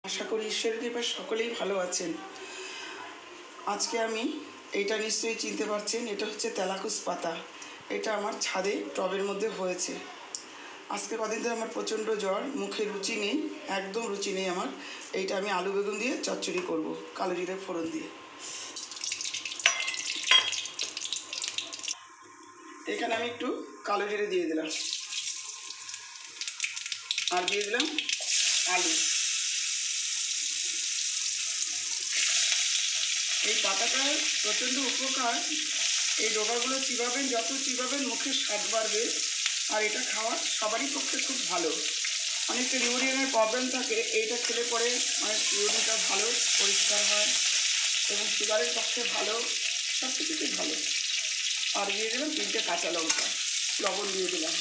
আশা করি ঈশ্বরের কৃপায় সকলেই ভালো আছেন। আজকে আমি এইটা নিশ্চয়ই চিনতে পারছেন, এটা হচ্ছে তেলাকুচ পাতা। এটা আমার ছাদে টবের মধ্যে হয়েছে। আজকে কদিন ধরে আমার প্রচণ্ড জ্বর, মুখে রুচি নেই, একদম রুচি নেই আমার। এইটা আমি আলু বেগুন দিয়ে চচ্চড়ি করব, কালো জিরে ফোড়ন দিয়ে। এখানে আমি একটু কালো জিরে দিয়ে দিলাম, আর দিয়ে দিলাম আলু। এই পাতাটার প্রচণ্ড উপকার। এই ডোকাগুলো চিবাবেন, যত চিবাবেন মুখের স্বাদ বাড়বে। আর এটা খাওয়া সবারই পক্ষে খুব ভালো। অনেকটা ইউরিনের প্রবলেম থাকে, এইটা খেলে পরে অনেক ইউরিনটা ভালো পরিষ্কার হয় এবং সুগারের পক্ষে ভালো, সব কিছুতেই ভালো। আর দিয়ে দিলাম 3টে কাঁচা লঙ্কা, লবণ দিয়ে দিলাম।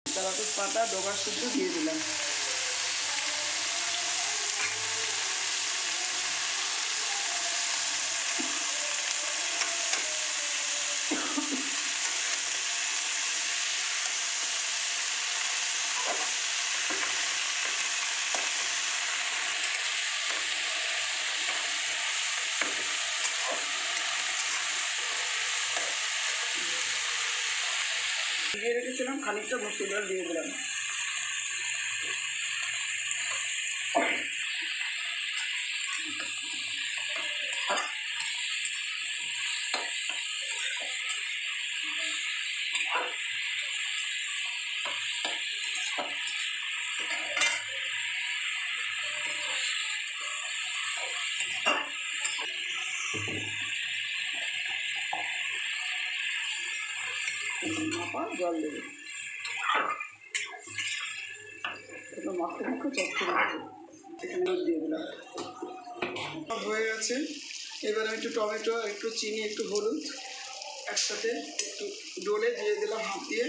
তেলাকুচ পাতা ডোবা শুদ্ধ দিয়ে দিলাম। দিয়ে রেখেছিলাম খানিকটা মুসুর ডাল দিয়ে দিলাম। জল দেবে, মাখো মাখো চচ্চড়ি এখানে দিয়ে দিলাম। হয়ে গেছে। এবার আমি একটু টমেটো, একটু চিনি, একটু হলুদ একসাথে একটু ডলে দিয়ে দিলাম হাত দিয়ে।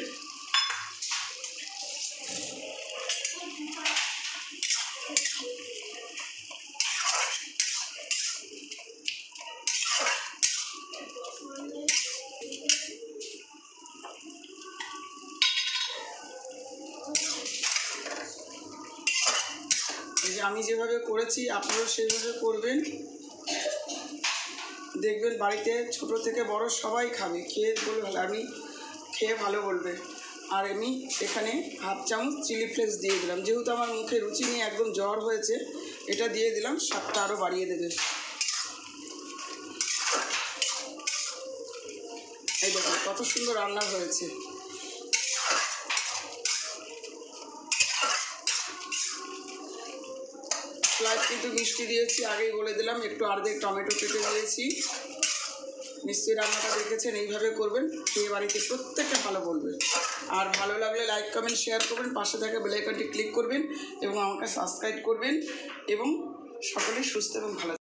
এই যে আমি যেভাবে করেছি আপনারাও সেইভাবে করবেন, দেখবেন বাড়িতে ছোট থেকে বড় সবাই খাবে, খেয়ে বলবে ভালো, আমি খেয়ে ভালো বলবে। আর আমি এখানে হাফ চামচ চিলি ফ্লেক্স দিয়ে দিলাম, যেহেতু আমার মুখে রুচি নিয়ে একদম জ্বর হয়েছে, এটা দিয়ে দিলাম, স্বাদটা আরও বাড়িয়ে দেবে। এই দেখুন কত সুন্দর রান্না হয়েছে। প্লাস কিন্তু মিষ্টি দিয়েছি, আগেই বলে দিলাম, একটু অর্ধেক টমেটো কেটে দিয়েছি। নিশ্চয়ই রান্নাটা দেখেছেন, এইভাবে করবেন, খেয়ে বাড়িতে প্রত্যেকটা ভালো বলবেন। আর ভালো লাগলে লাইক কমেন্ট শেয়ার করবেন, পাশে থাকা বেল আইকনটি ক্লিক করবেন এবং আমাকে সাবস্ক্রাইব করবেন। এবং সকলেই সুস্থ এবং ভালো